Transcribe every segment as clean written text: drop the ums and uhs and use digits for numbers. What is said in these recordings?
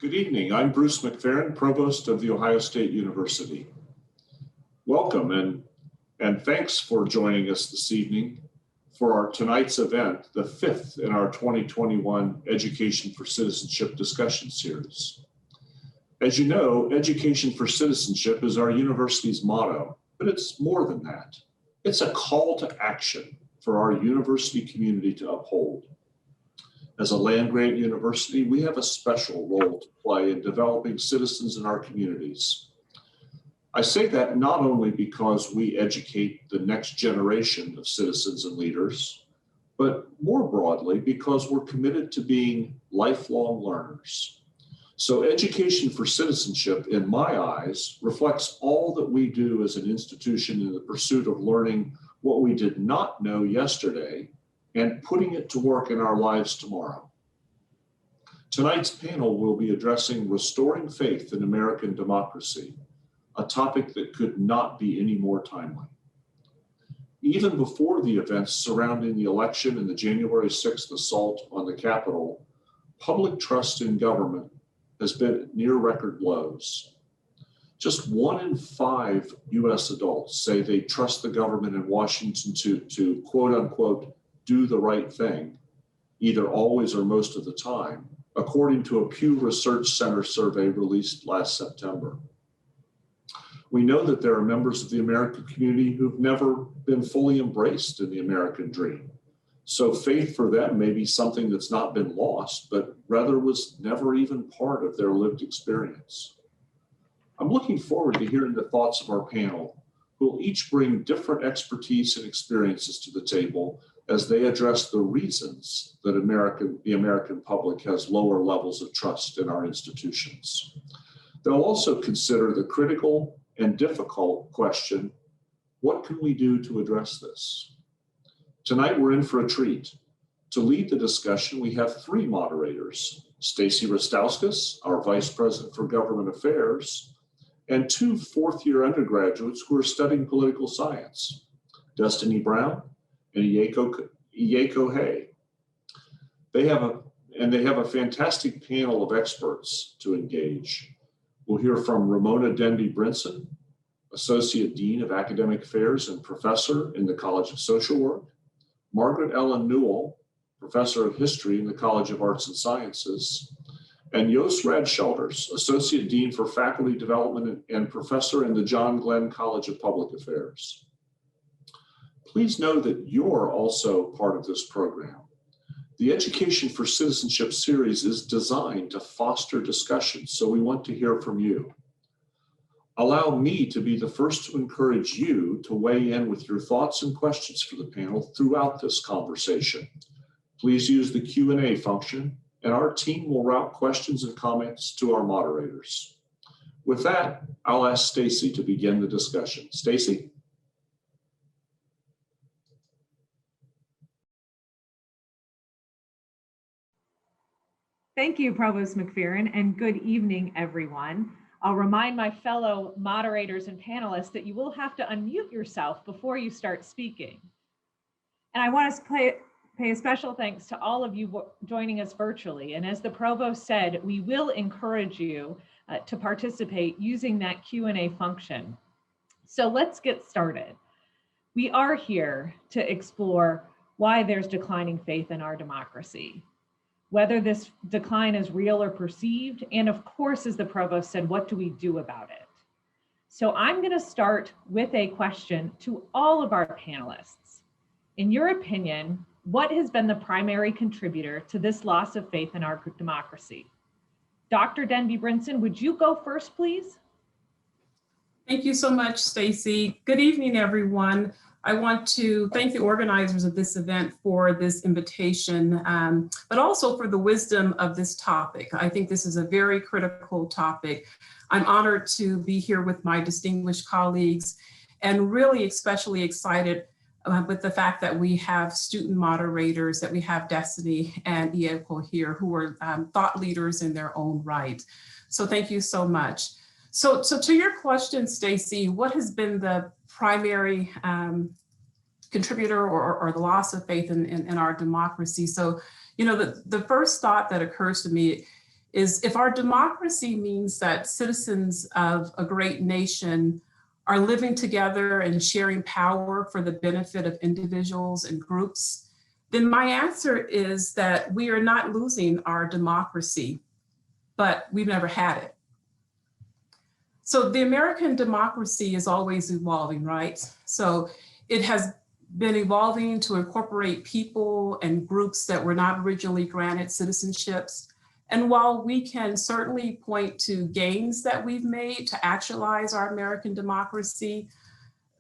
Good evening. I'm Bruce McPheron, Provost of The Ohio State University. Welcome and thanks for joining us this evening for our tonight's event, the fifth in our 2021 Education for Citizenship discussion series. As you know, Education for Citizenship is our university's motto, but it's more than that. It's a call to action for our university community to uphold. As a land-grant university, we have a special role to play in developing citizens in our communities. I say that not only because we educate the next generation of citizens and leaders, but more broadly because we're committed to being lifelong learners. So Education for Citizenship, in my eyes, reflects all that we do as an institution in the pursuit of learning what we did not know yesterday and putting it to work in our lives tomorrow. Tonight's panel will be addressing restoring faith in American democracy, a topic that could not be any more timely. Even before the events surrounding the election and the January 6th assault on the Capitol, public trust in government has been at near record lows. Just 1 in 5 US adults say they trust the government in Washington to quote unquote, do the right thing, either always or most of the time, according to a Pew Research Center survey released last September. We know that there are members of the American community who've never been fully embraced in the American dream. So faith for them may be something that's not been lost, but rather was never even part of their lived experience. I'm looking forward to hearing the thoughts of our panel, who will each bring different expertise and experiences to the table as they address the reasons that the American public has lower levels of trust in our institutions. They'll also consider the critical and difficult question, what can we do to address this? Tonight, we're in for a treat. To lead the discussion, we have 3 moderators, Stacy Rastauskas, our Vice President for Government Affairs, and 2 fourth-year undergraduates who are studying political science, Destiny Brown and Eyako Heh. They have a fantastic panel of experts to engage. We'll hear from Ramona Denby-Brinson, Associate Dean of Academic Affairs and Professor in the College of Social Work, Margaret Ellen Newell, Professor of History in the College of Arts and Sciences, and Joost Radschilders, Associate Dean for Faculty Development and Professor in the John Glenn College of Public Affairs. Please know that you're also part of this program. The Education for Citizenship series is designed to foster discussion, so we want to hear from you. Allow me to be the first to encourage you to weigh in with your thoughts and questions for the panel throughout this conversation. Please use the Q&A function, and our team will route questions and comments to our moderators. With that, I'll ask Stacy to begin the discussion. Stacy? Thank you, Provost McPheron, and good evening, everyone. I'll remind my fellow moderators and panelists that you will have to unmute yourself before you start speaking. And I want to pay a special thanks to all of you joining us virtually. And as the Provost said, we will encourage you to participate using that Q&A function. So let's get started. We are here to explore why there's declining faith in our democracy, whether this decline is real or perceived, and of course, as the Provost said, what do we do about it? So I'm going to start with a question to all of our panelists. In your opinion, what has been the primary contributor to this loss of faith in our democracy? Dr. Denby-Brinson, would you go first, please? Thank you so much, Stacy. Good evening, everyone. I want to thank the organizers of this event for this invitation, but also for the wisdom of this topic. I think this is a very critical topic. I'm honored to be here with my distinguished colleagues and really especially excited with the fact that we have student moderators, that we have Destiny and Eyako here, who are thought leaders in their own right. So thank you so much. So to your question, Stacy, what has been the primary contributor or the loss of faith in our democracy? So, you know, the first thought that occurs to me is if our democracy means that citizens of a great nation are living together and sharing power for the benefit of individuals and groups, then my answer is that we are not losing our democracy, but we've never had it. So the American democracy is always evolving, right? So it has been evolving to incorporate people and groups that were not originally granted citizenships. And while we can certainly point to gains that we've made to actualize our American democracy,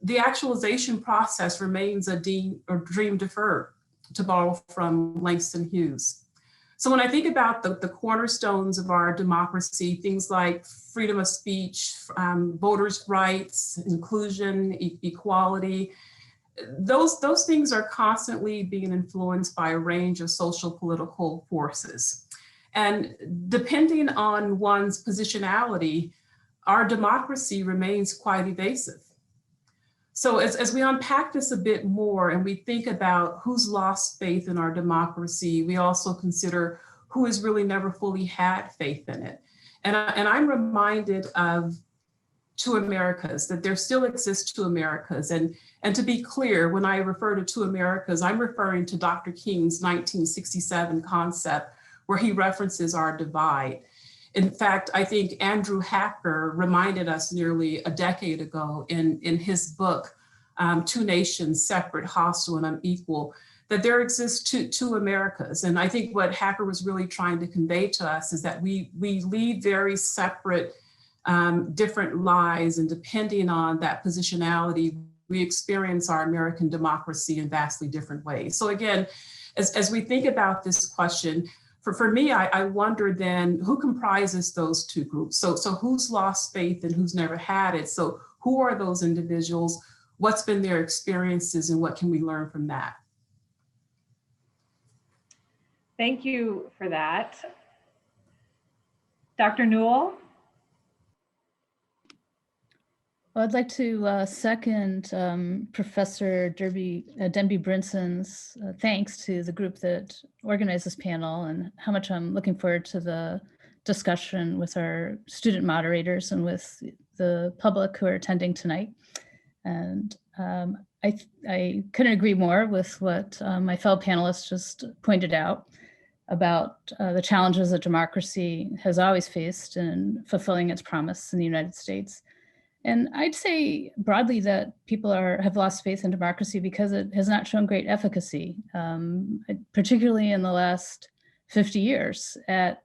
the actualization process remains a dream deferred, to borrow from Langston Hughes. So when I think about the cornerstones of our democracy, things like freedom of speech, voters' rights, inclusion, equality, those things are constantly being influenced by a range of social political forces. And depending on one's positionality, our democracy remains quite evasive. So as we unpack this a bit more and we think about who's lost faith in our democracy, we also consider who has really never fully had faith in it. And I'm reminded of two Americas, that there still exists two Americas. And to be clear, when I refer to two Americas, I'm referring to Dr. King's 1967 concept where he references our divide. In fact, I think Andrew Hacker reminded us nearly a decade ago in his book, Two Nations, Separate, Hostile, and Unequal, that there exists two Americas. And I think what Hacker was really trying to convey to us is that we lead very separate, different lives, and depending on that positionality, we experience our American democracy in vastly different ways. So again, as we think about this question, for me, I wonder then who comprises those two groups? So who's lost faith and who's never had it? So who are those individuals? What's been their experiences and what can we learn from that? Thank you for that. Dr. Newell? Well, I'd like to second Professor Denby Brinson's thanks to the group that organized this panel and how much I'm looking forward to the discussion with our student moderators and with the public who are attending tonight. And I couldn't agree more with what my fellow panelists just pointed out about the challenges that democracy has always faced in fulfilling its promise in the United States. And I'd say broadly that people have lost faith in democracy because it has not shown great efficacy, particularly in the last 50 years at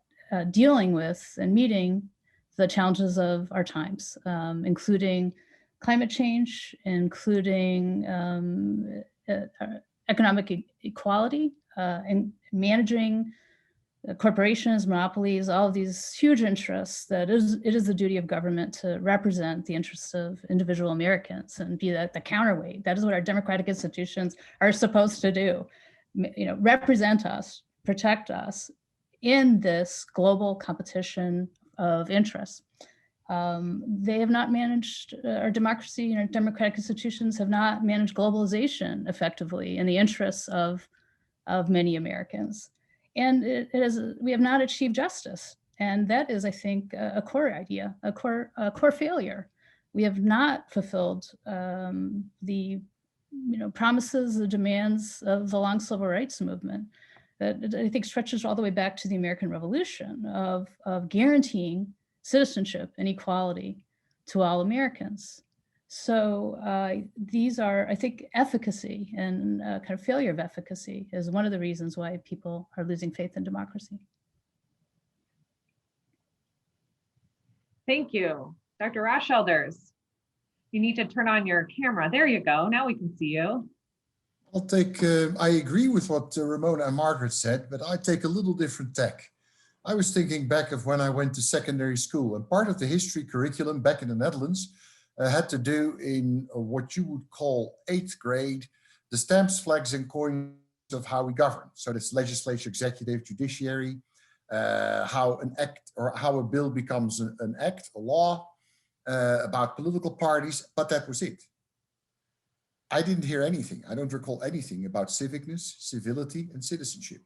dealing with and meeting the challenges of our times, including climate change, including economic equality, and managing corporations, monopolies, all of these huge interests that it is the duty of government to represent the interests of individual Americans and be the counterweight. That is what our democratic institutions are supposed to do. Represent us, protect us in this global competition of interests. They have not managed our democracy, and our democratic institutions have not managed globalization effectively in the interests of many Americans. And we have not achieved justice. And that is, I think, a core idea, a core failure. We have not fulfilled the promises, the demands of the long civil rights movement that I think stretches all the way back to the American Revolution of guaranteeing citizenship and equality to all Americans. So these are, I think, efficacy and kind of failure of efficacy is one of the reasons why people are losing faith in democracy. Thank you. Dr. Raschelders, you need to turn on your camera. There you go. Now we can see you. I agree with what Ramona and Margaret said, but I take a little different tack. I was thinking back of when I went to secondary school, and part of the history curriculum back in the Netherlands had to do in what you would call 8th grade, the stamps, flags, and coins of how we govern. So that's legislature, executive, judiciary, how an act or how a bill becomes an act, a law, about political parties, but that was it. I didn't hear anything. I don't recall anything about civicness, civility, and citizenship.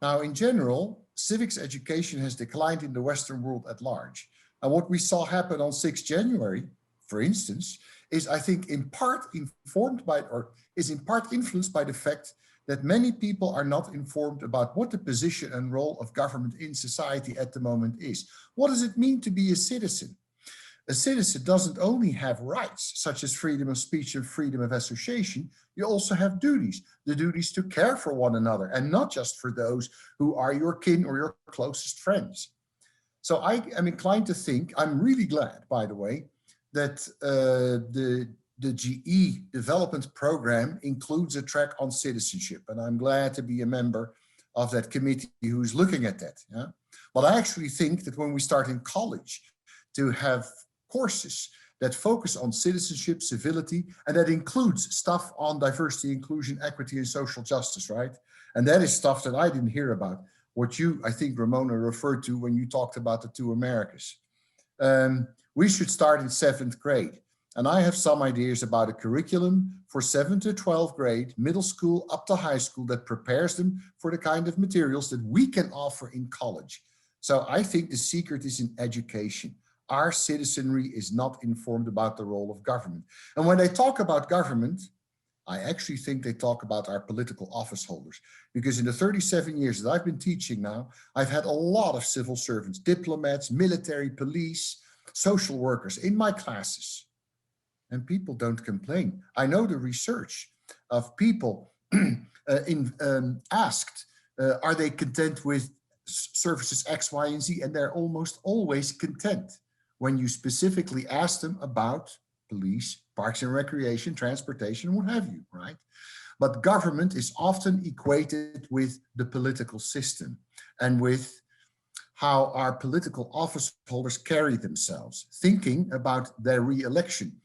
Now, in general, civics education has declined in the Western world at large. And what we saw happen on 6 January, for instance, is I think in part informed by, or is in part influenced by the fact that many people are not informed about what the position and role of government in society at the moment is. What does it mean to be a citizen? A citizen doesn't only have rights, such as freedom of speech and freedom of association, you also have duties, the duties to care for one another, and not just for those who are your kin or your closest friends. So I am inclined to think, I'm really glad, by the way, that the GE development program includes a track on citizenship, and I'm glad to be a member of that committee who's looking at that. Yeah? But I actually think that when we start in college to have courses that focus on citizenship, civility, and that includes stuff on diversity, inclusion, equity, and social justice, right? And that is stuff that I didn't hear about, what you, I think, Ramona, referred to when you talked about the 2 Americas. We should start in 7th grade. And I have some ideas about a curriculum for 7th to 12th grade, middle school up to high school, that prepares them for the kind of materials that we can offer in college. So I think the secret is in education. Our citizenry is not informed about the role of government. And when they talk about government, I actually think they talk about our political office holders, because in the 37 years that I've been teaching now, I've had a lot of civil servants, diplomats, military, police, social workers in my classes. And people don't complain. I know the research of people asked, are they content with services X, Y, and Z? And they're almost always content when you specifically ask them about police, parks and recreation, transportation, what have you, right? But government is often equated with the political system and with how our political office holders carry themselves, thinking about their re-election,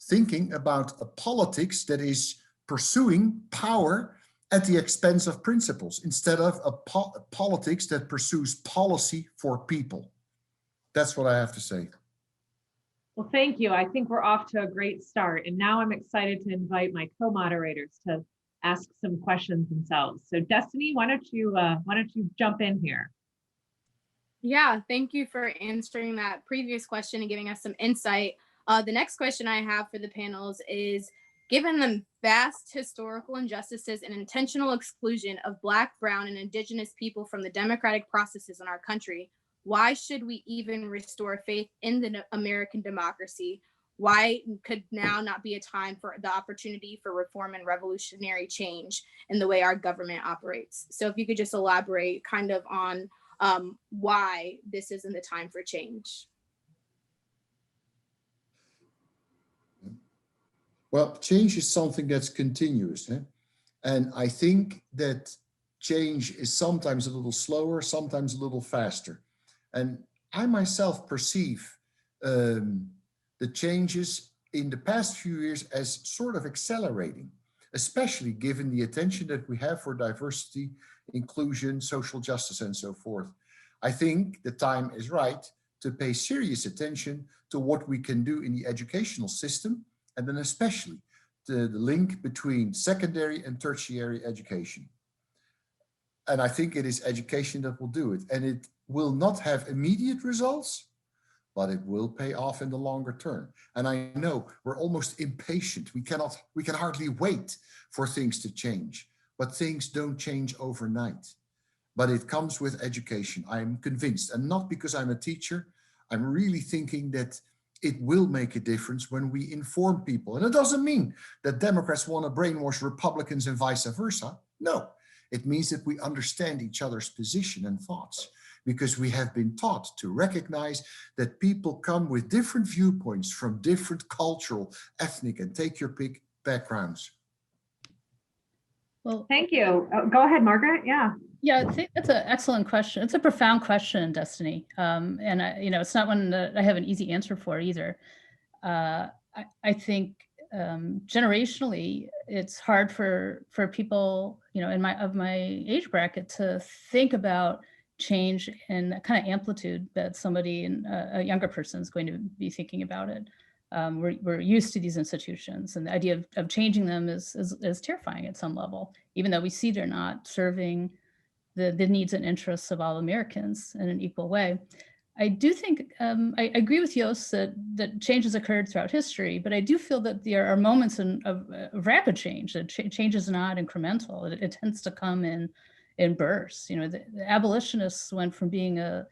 thinking about a politics that is pursuing power at the expense of principles, instead of a politics that pursues policy for people. That's what I have to say. Well, thank you. I think we're off to a great start. And now I'm excited to invite my co-moderators to ask some questions themselves. So Destiny, why don't you jump in here? Yeah, thank you for answering that previous question and giving us some insight. The next question I have for the panels is, given the vast historical injustices and intentional exclusion of Black, Brown, and Indigenous people from the democratic processes in our country, why should we even restore faith in the American democracy? Why could now not be a time for the opportunity for reform and revolutionary change in the way our government operates? So if you could just elaborate kind of on why this isn't the time for change. Well, change is something that's continuous. And I think that change is sometimes a little slower, sometimes a little faster. And I myself perceive the changes in the past few years as sort of accelerating, especially given the attention that we have for diversity, inclusion, social justice, and so forth. I think the time is right to pay serious attention to what we can do in the educational system, and then especially the link between secondary and tertiary education. And I think it is education that will do it. And it will not have immediate results, but it will pay off in the longer term. And I know we're almost impatient. We can hardly wait for things to change, but things don't change overnight. But it comes with education, I'm convinced. And not because I'm a teacher, I'm really thinking that it will make a difference when we inform people. And it doesn't mean that Democrats want to brainwash Republicans and vice versa. No, it means that we understand each other's position and thoughts, because we have been taught to recognize that people come with different viewpoints from different cultural, ethnic, and take your pick backgrounds. Well, thank you. Go ahead, Margaret. Yeah. Yeah, I think that's an excellent question. It's a profound question, Destiny. And it's not one that I have an easy answer for either. I think generationally, it's hard for people, in my age bracket to think about change in a kind of amplitude that somebody in a younger person is going to be thinking about it. We're used to these institutions, and the idea of changing them is terrifying at some level, even though we see they're not serving the needs and interests of all Americans in an equal way. I do think, I agree with Joost that change has occurred throughout history, but I do feel that there are moments of rapid change, that change is not incremental. It tends to come in bursts. You know, the abolitionists went from being a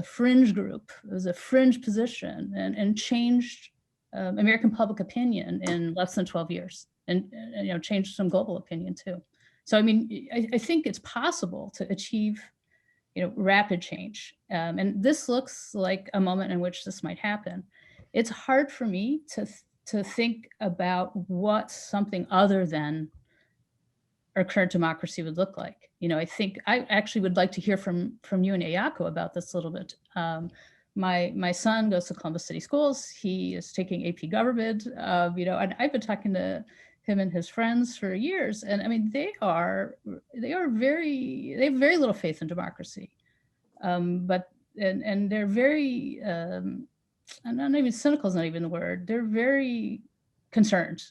fringe group, it was a fringe position, and changed American public opinion in less than 12 years, and you know, changed some global opinion too. So I mean, I think it's possible to achieve, you know, rapid change. And this looks like a moment in which this might happen. It's hard for me to think about what something other than our current democracy would look like. You know, I think I actually would like to hear from you and Eyako about this a little bit. My son goes to Columbus City Schools. He is taking AP Government, you know, and I've been talking to him and his friends for years. And I mean, they have very little faith in democracy. But they're very, and not even cynical is not even the word. They're very concerned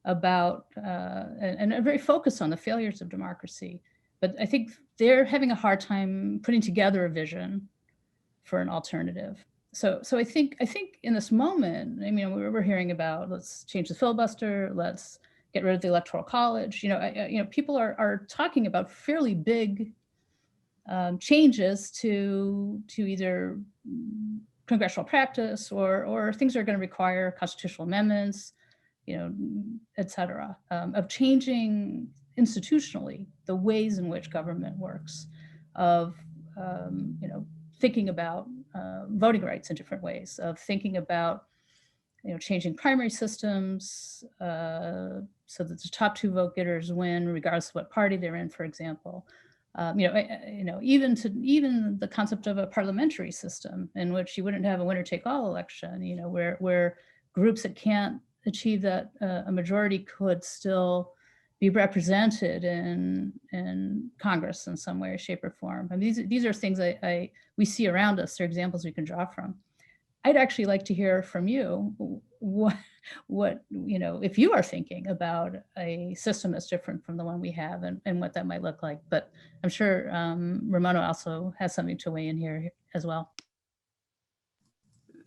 about and are very focused on the failures of democracy. But I think they're having a hard time putting together a vision for an alternative. So I think in this moment, I mean, we're hearing about, let's change the filibuster, let's get rid of the Electoral College. You know, people are talking about fairly big changes to either congressional practice or things that are going to require constitutional amendments, you know, et cetera, of changing institutionally the ways in which government works, of, you know, thinking about voting rights in different ways, of thinking about, you know, changing primary systems so that the top two vote getters win, regardless of what party they're in, for example. You know, even the concept of a parliamentary system in which you wouldn't have a winner-take-all election, you know, where groups that can't achieve that a majority could still be represented in Congress in some way, shape, or form. I mean, these are things we see around us. They're examples we can draw from. I'd actually like to hear from you what you know, if you are thinking about a system that's different from the one we have and what that might look like. But I'm sure Ramona also has something to weigh in here as well.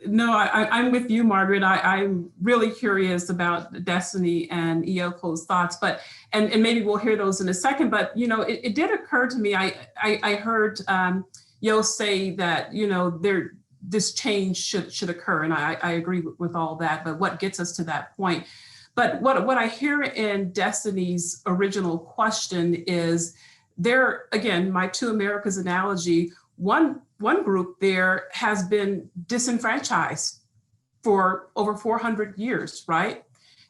No, I'm with you, Margaret. I'm really curious about Destiny and Eyako's thoughts, but and maybe we'll hear those in a second. But you know, it did occur to me. I heard Joost say that, you know, this change should occur, and I agree with all that. But what gets us to that point? But what I hear in Destiny's original question is there again, my two Americas analogy. One group there has been disenfranchised for over 400 years, right?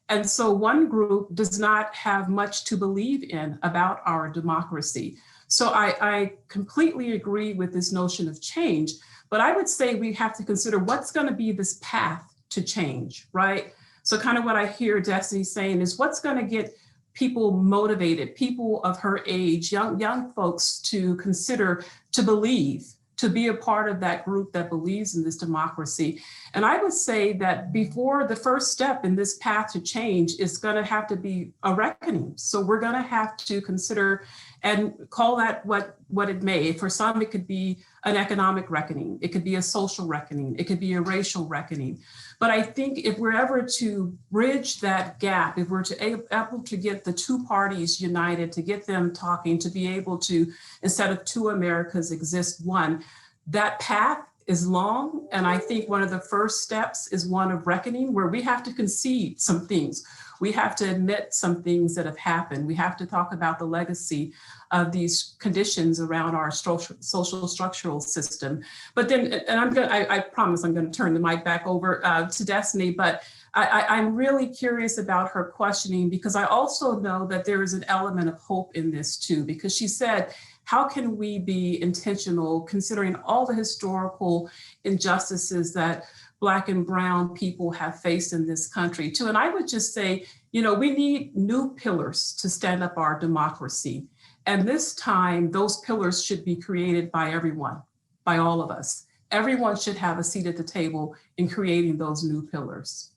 And so one group does not have much to believe in about our democracy. So I completely agree with this notion of change, but I would say we have to consider what's going to be this path to change, right? So kind of what I hear Destiny saying is what's going to get people motivated, people of her age, young folks to consider, to believe, to be a part of that group that believes in this democracy. And I would say that before the first step in this path to change is going to have to be a reckoning. So we're going to have to consider and call that what it may. For some, it could be an economic reckoning. It could be a social reckoning. It could be a racial reckoning. But I think if we're ever to bridge that gap, if we're able to get the two parties united, to get them talking, to be able to, instead of two Americas, exist one, that path is long. And I think one of the first steps is one of reckoning, where we have to concede some things. We have to admit some things that have happened. We have to talk about the legacy of these conditions around our social structural system. But then, and I promise I'm going to turn the mic back over to Destiny, but I'm really curious about her questioning, because I also know that there is an element of hope in this too, because she said, how can we be intentional considering all the historical injustices that Black and Brown people have faced in this country too? And I would just say, you know, we need new pillars to stand up our democracy. And this time, those pillars should be created by everyone, by all of us. Everyone should have a seat at the table in creating those new pillars.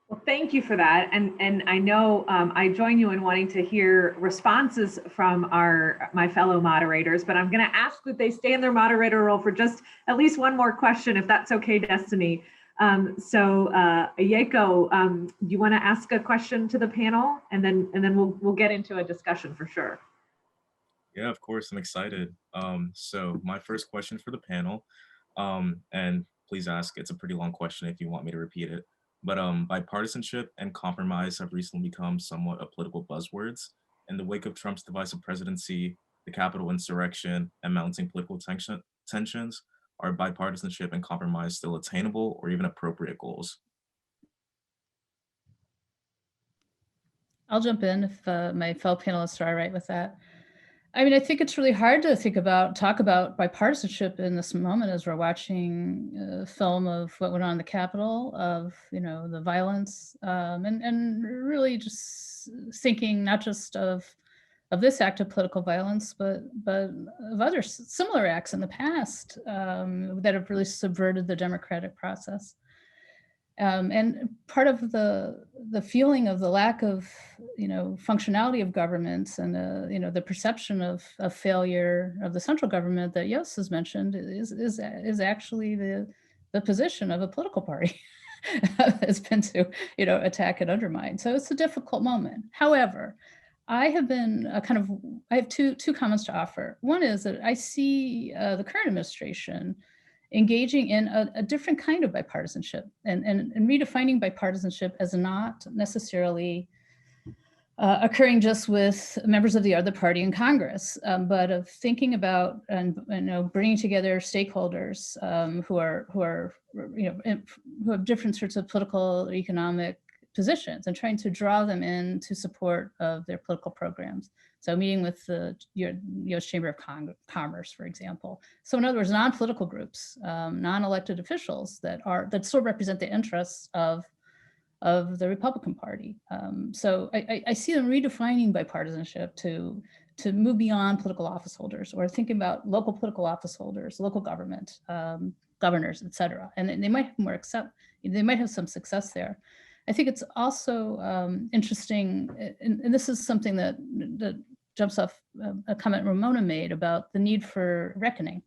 Well, thank you for that. And I know I join you in wanting to hear responses from my fellow moderators, but I'm going to ask that they stay in their moderator role for just at least one more question, if that's okay, Destiny. Eyako, do you want to ask a question to the panel, and then we'll get into a discussion for sure. Yeah, of course, I'm excited. So my first question for the panel, and please ask, it's a pretty long question if you want me to repeat it, but bipartisanship and compromise have recently become somewhat of political buzzwords. In the wake of Trump's divisive presidency, the Capitol insurrection, and mounting political tensions, are bipartisanship and compromise still attainable or even appropriate goals? I'll jump in if my fellow panelists are all right with that. I mean, I think it's really hard to talk about bipartisanship in this moment as we're watching a film of what went on in the Capitol, of the violence, and really just thinking not just of this act of political violence, but of other similar acts in the past that have really subverted the democratic process. And part of the feeling of the lack of functionality of governments and the perception of failure of the central government that Jos has mentioned is actually the position of a political party has been to attack and undermine. So it's a difficult moment. However, I have been I have two comments to offer. One is that I see the current administration engaging in a different kind of bipartisanship and redefining bipartisanship as not necessarily occurring just with members of the other party in Congress, but of thinking about and bringing together stakeholders who have different sorts of political or economic positions and trying to draw them in to support of their political programs. So meeting with the U.S. Chamber of Commerce, for example. So in other words, non-political groups, non-elected officials that still represent the interests of the Republican Party. So I see them redefining bipartisanship to move beyond political office holders, or thinking about local political office holders, local government, governors, et cetera. And they might have they might have some success there. I think it's also interesting, and this is something that jumps off a comment Ramona made about the need for reckoning.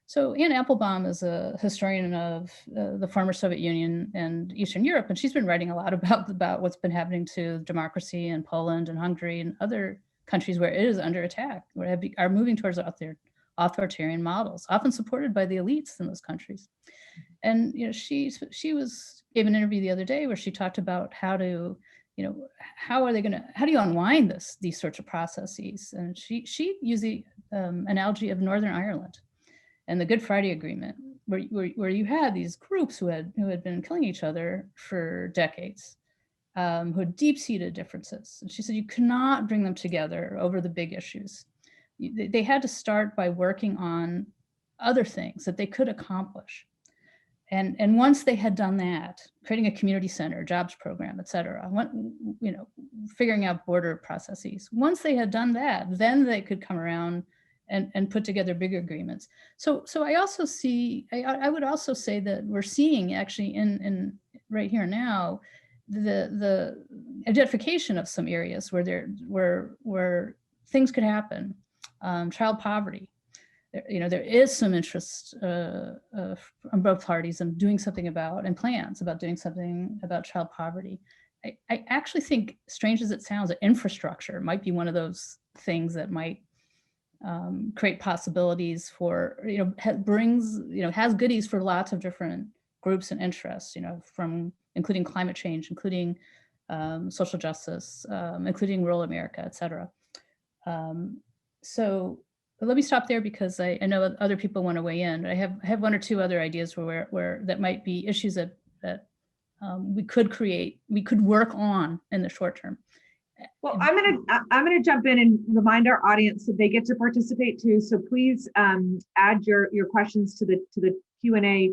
So Anne Applebaum is a historian of the former Soviet Union and Eastern Europe, and she's been writing a lot about what's been happening to democracy in Poland and Hungary and other countries where it is under attack, where are moving towards authoritarian models, often supported by the elites in those countries. And she gave an interview the other day where she talked about how do you unwind these sorts of processes? And she used the analogy of Northern Ireland and the Good Friday Agreement, where you had these groups who had been killing each other for decades, who had deep-seated differences. And she said you cannot bring them together over the big issues. They had to start by working on other things that they could accomplish. And once they had done that, creating a community center, jobs program, et cetera, figuring out border processes. Once they had done that, then they could come around and put together bigger agreements. So I also see, I would also say that we're seeing actually in right here now, the identification of some areas where things could happen. Child poverty. There is some interest on both parties in doing something about, and plans about doing something about child poverty. I actually think, strange as it sounds, that infrastructure might be one of those things that might create possibilities for, has goodies for lots of different groups and interests, from including climate change, including social justice, including rural America, et cetera. So let me stop there because I know other people want to weigh in. I have one or two other ideas where that might be issues that we could work on in the short term. Well, I'm gonna jump in and remind our audience that they get to participate too. So please add your questions to the Q&A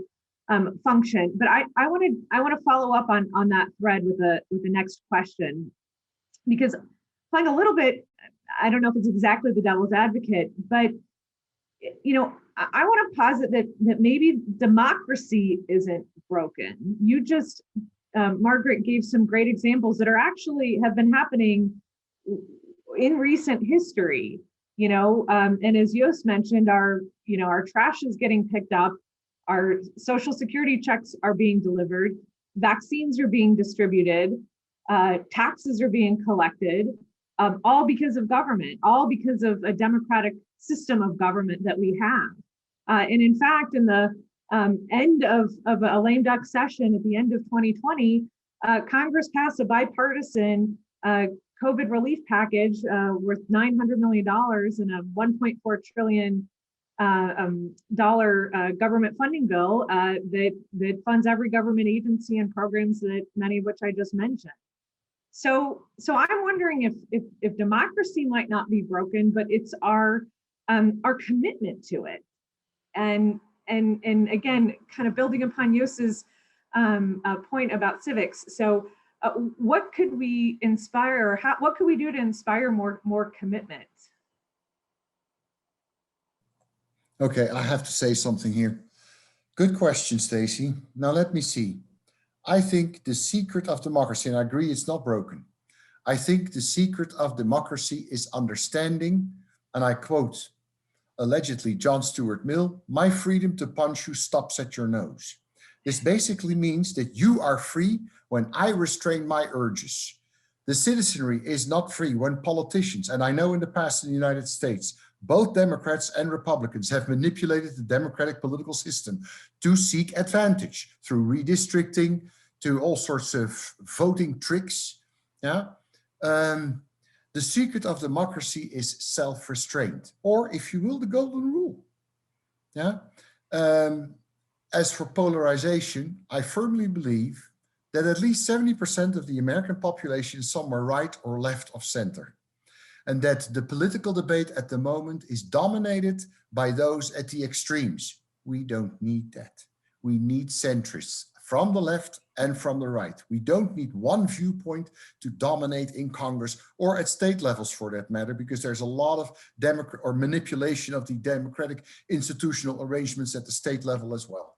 function. But I want to follow up on that thread with the next question, because playing a little bit, I don't know if it's exactly the devil's advocate, but I want to posit that maybe democracy isn't broken. You just Margaret gave some great examples that are actually have been happening in recent history, and as Yost mentioned, our trash is getting picked up, our Social Security checks are being delivered, vaccines are being distributed, taxes are being collected, all because of government, all because of a democratic system of government that we have. And in fact, in the end of a lame duck session at the end of 2020, Congress passed a bipartisan COVID relief package worth $900 million and a $1.4 trillion government funding bill that funds every government agency and programs that many of which I just mentioned. So I'm wondering if democracy might not be broken, but it's our commitment to it. And again, kind of building upon Yos's point about civics. So what could we inspire? What could we do to inspire more commitment? Okay, I have to say something here. Good question, Stacy. Now let me see. I think the secret of democracy, and I agree it's not broken. I think the secret of democracy is understanding, and I quote, allegedly John Stuart Mill, "My freedom to punch you stops at your nose." This basically means that you are free when I restrain my urges. The citizenry is not free when politicians, and I know in the past in the United States, both Democrats and Republicans have manipulated the democratic political system to seek advantage through redistricting, to all sorts of voting tricks. Yeah. The secret of democracy is self-restraint, or if you will, the golden rule. Yeah. As for polarization, I firmly believe that at least 70% of the American population is somewhere right or left of center, and that the political debate at the moment is dominated by those at the extremes. We don't need that. We need centrists from the left and from the right. We don't need one viewpoint to dominate in Congress or at state levels for that matter, because there's a lot of manipulation of the democratic institutional arrangements at the state level as well.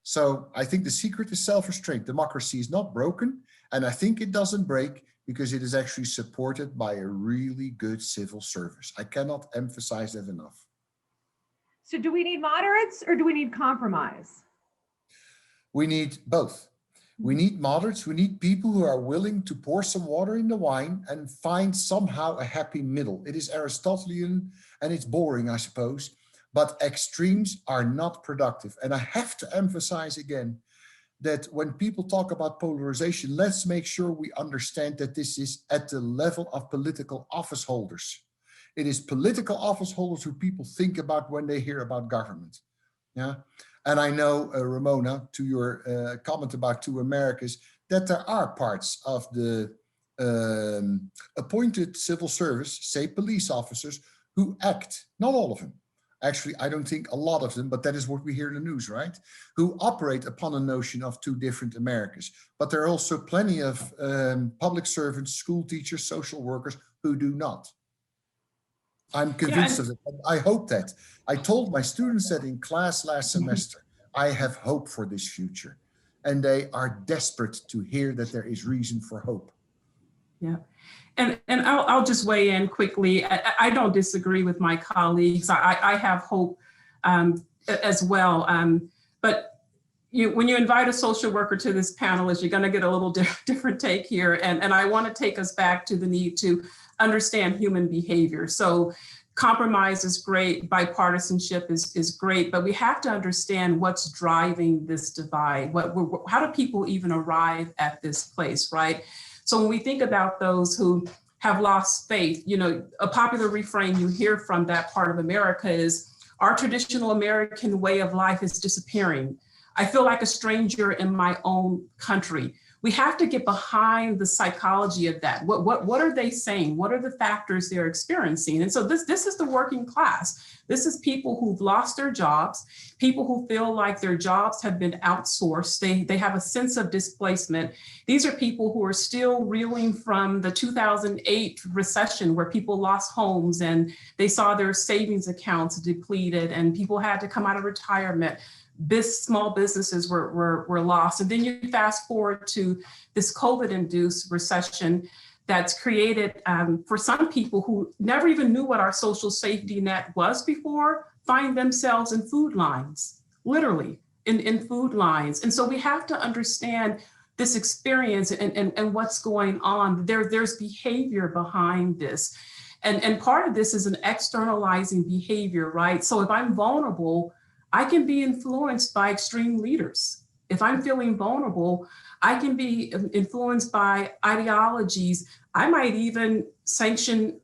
So I think the secret is self-restraint. Democracy is not broken, and I think it doesn't break because it is actually supported by a really good civil service. I cannot emphasize that enough. So do we need moderates or do we need compromise? We need both. We need moderates. We need people who are willing to pour some water in the wine and find somehow a happy middle. It is Aristotelian and it's boring, I suppose, but extremes are not productive. And I have to emphasize again that when people talk about polarization, let's make sure we understand that this is at the level of political office holders. It is political office holders who people think about when they hear about government. Yeah. And I know, Ramona, to your comment about two Americas, that there are parts of the appointed civil service, say police officers, who act, not all of them. Actually, I don't think a lot of them, but that is what we hear in the news, right? Who operate upon a notion of two different Americas. But there are also plenty of public servants, school teachers, social workers who do not. I'm convinced of it. I hope that. I told my students that in class last semester, I have hope for this future. And they are desperate to hear that there is reason for hope. Yeah. And I'll just weigh in quickly. I don't disagree with my colleagues. I have hope as well. But when you invite a social worker to this panel, you're going to get a little different take here. And I want to take us back to the need to understand human behavior. So compromise is great, bipartisanship is great, but we have to understand what's driving this divide. How do people even arrive at this place, right? So when we think about those who have lost faith, a popular refrain you hear from that part of America is, our traditional American way of life is disappearing. I feel like a stranger in my own country. We have to get behind the psychology of that. What are they saying? What are the factors they're experiencing? And so this is the working class. This is people who've lost their jobs, people who feel like their jobs have been outsourced. They have a sense of displacement. These are people who are still reeling from the 2008 recession, where people lost homes and they saw their savings accounts depleted and people had to come out of retirement. small businesses were lost. And then you fast forward to this COVID-induced recession that's created for some people who never even knew what our social safety net was before, find themselves in food lines, literally in food lines. And so we have to understand this experience and what's going on. There's behavior behind this. And part of this is an externalizing behavior, right? So if I'm vulnerable, I can be influenced by extreme leaders. If I'm feeling vulnerable, I can be influenced by ideologies. I might even sanction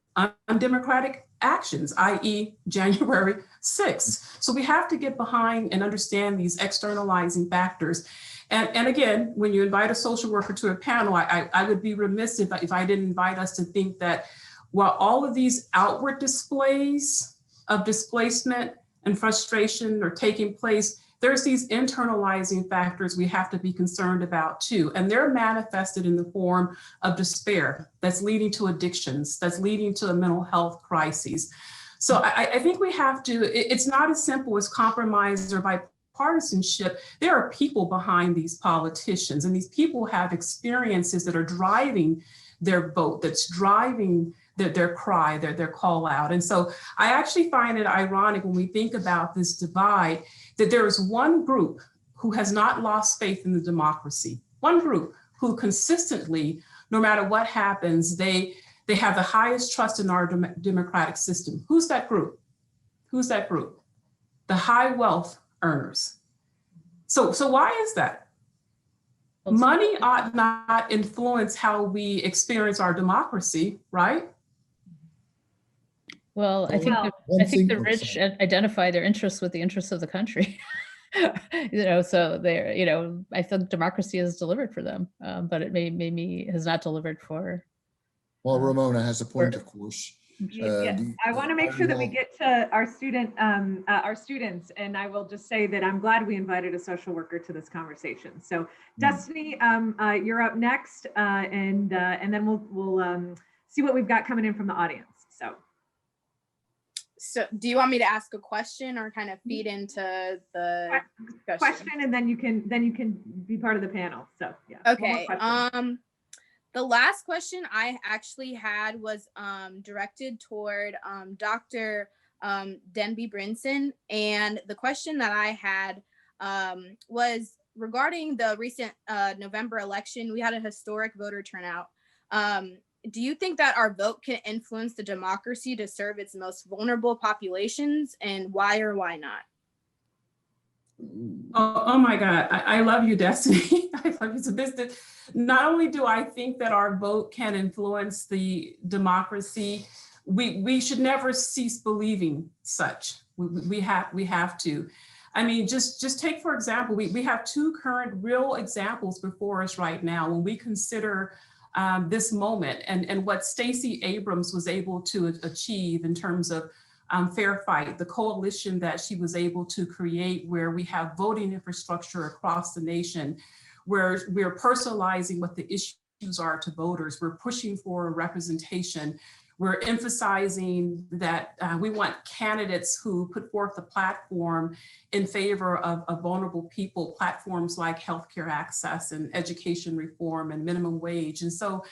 undemocratic actions, i.e. January 6th. So we have to get behind and understand these externalizing factors. And again, when you invite a social worker to a panel, I would be remiss if I didn't invite us to think that while all of these outward displays of displacement and frustration are taking place, there's these internalizing factors we have to be concerned about too. And they're manifested in the form of despair that's leading to addictions, that's leading to a mental health crises. So I think we have to, it's not as simple as compromise or bipartisanship. There are people behind these politicians, and these people have experiences that are driving their vote, that's driving their cry, their call out. And so I actually find it ironic when we think about this divide, that there is one group who has not lost faith in the democracy, one group who consistently, no matter what happens, they have the highest trust in our democratic system. Who's that group? Who's that group? The high wealth earners. So why is that? Money ought not influence how we experience our democracy, right? Well, I think the rich identify their interests with the interests of the country. So they're, I think democracy has delivered for them, but it maybe has not delivered for. Well, Ramona has a point, of course. I want to make sure that we get to our students, and I will just say that I'm glad we invited a social worker to this conversation. So, Destiny, you're up next, and then we'll see what we've got coming in from the audience. So do you want me to ask a question or kind of feed into the question, and then you can be part of the panel? So yeah. Okay. The last question I actually had was directed toward Dr. Denby Brinson, and the question that I had was regarding the recent November election. We had a historic voter turnout. Do you think that our vote can influence the democracy to serve its most vulnerable populations, and why or why not? Oh my God, I love you, Destiny. I love you. So not only do I think that our vote can influence the democracy, we should never cease believing such. We have to. I mean, just take, for example, we have two current real examples before us right now when we consider this moment and what Stacey Abrams was able to achieve in terms of Fair Fight, the coalition that she was able to create, where we have voting infrastructure across the nation, where we're personalizing what the issues are to voters. We're pushing for representation. We're emphasizing that we want candidates who put forth a platform in favor of vulnerable people, platforms like healthcare access and education reform and minimum wage. And so,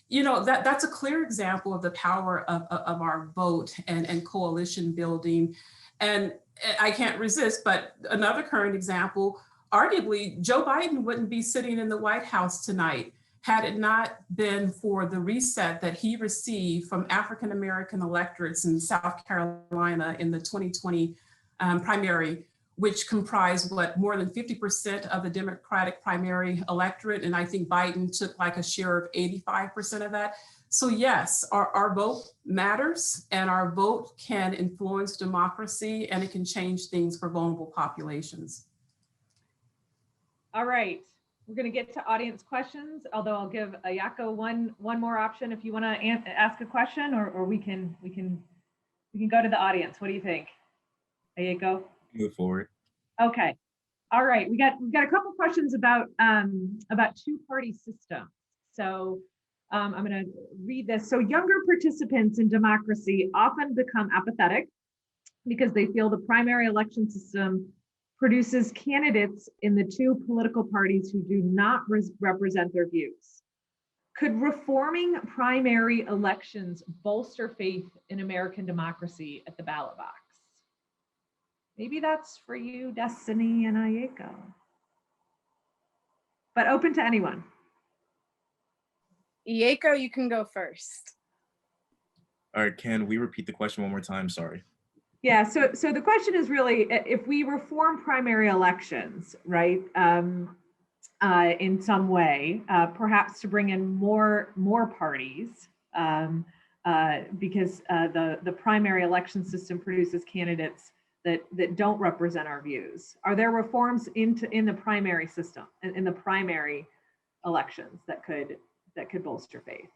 that's a clear example of the power of our vote and coalition building. And I can't resist, but another current example, arguably, Joe Biden wouldn't be sitting in the White House tonight had it not been for the reset that he received from African-American electorates in South Carolina in the 2020 primary, which comprised more than 50% of the Democratic primary electorate. And I think Biden took like a share of 85% of that. So yes, our vote matters, and our vote can influence democracy, and it can change things for vulnerable populations. All right. We're going to get to audience questions, although I'll give Eyako one more option if you want to ask a question, or we can go to the audience. What do you think, Eyako? Move forward. Okay. All right. We got a couple questions about two-party systems. So I'm going to read this. So younger participants in democracy often become apathetic because they feel the primary election system produces candidates in the two political parties who do not represent their views. Could reforming primary elections bolster faith in American democracy at the ballot box? Maybe that's for you, Destiny and Eyako. But open to anyone. Eyako, you can go first. All right, can we repeat the question one more time? Sorry. Yeah, so the question is really, if we reform primary elections, right, in some way, perhaps to bring in more parties, because the primary election system produces candidates that don't represent our views. Are there reforms in the primary system, in the primary elections that could bolster faith?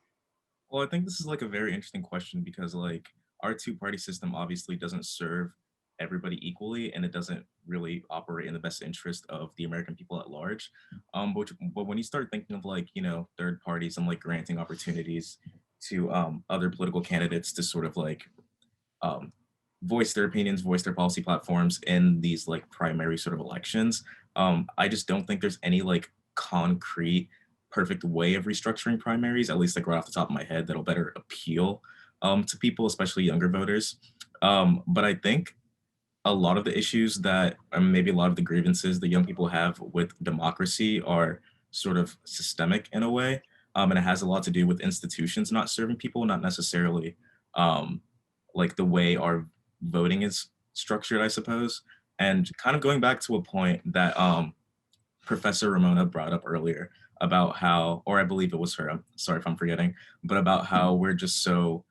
Well, I think this is like a very interesting question because like our two-party system obviously doesn't serve everybody equally, and it doesn't really operate in the best interest of the American people at large. But when you start thinking of like, you know, third parties and like granting opportunities to other political candidates to sort of like voice their opinions, voice their policy platforms in these like primary sort of elections, I just don't think there's any like concrete perfect way of restructuring primaries, at least like right off the top of my head, that'll better appeal to people, especially younger voters. But I think a lot of the issues that, maybe a lot of the grievances that young people have with democracy are sort of systemic in a way. And it has a lot to do with institutions not serving people, not necessarily like the way our voting is structured, I suppose. And kind of going back to a point that Professor Ramona brought up earlier about how, or I believe it was her, I'm sorry if I'm forgetting, but about how we're just so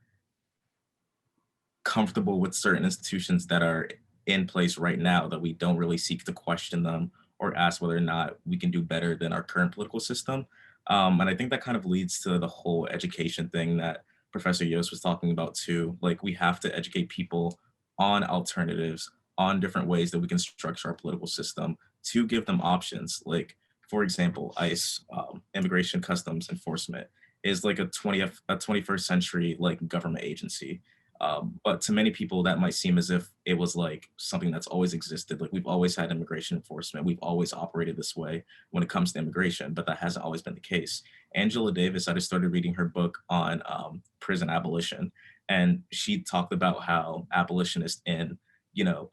comfortable with certain institutions that are in place right now that we don't really seek to question them or ask whether or not we can do better than our current political system. And I think that kind of leads to the whole education thing that Professor Yost was talking about too. Like we have to educate people on alternatives, on different ways that we can structure our political system to give them options. Like, for example, ICE, Immigration Customs Enforcement, is like a 21st century like government agency. But to many people, that might seem as if it was like something that's always existed. Like we've always had immigration enforcement. We've always operated this way when it comes to immigration, but that hasn't always been the case. Angela Davis, I just started reading her book on prison abolition, and she talked about how abolitionists in, you know,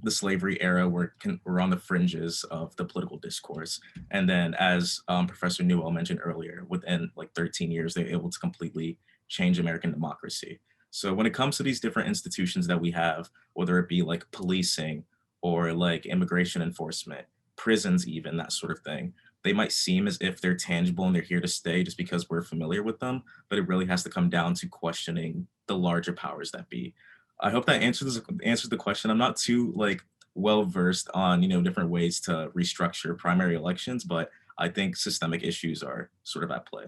the slavery era were on the fringes of the political discourse. And then as Professor Newell mentioned earlier, within like 13 years, they were able to completely change American democracy. So when it comes to these different institutions that we have, whether it be like policing or like immigration enforcement, prisons even, that sort of thing, they might seem as if they're tangible and they're here to stay just because we're familiar with them, but it really has to come down to questioning the larger powers that be. I hope that answers the question. I'm not too like well versed on, you know, different ways to restructure primary elections, but I think systemic issues are sort of at play.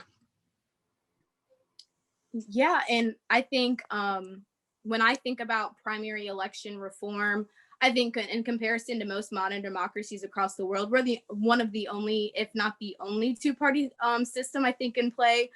Yeah, and I think when I think about primary election reform, I think in comparison to most modern democracies across the world, we're one of the only, if not the only, two-party system I think in play.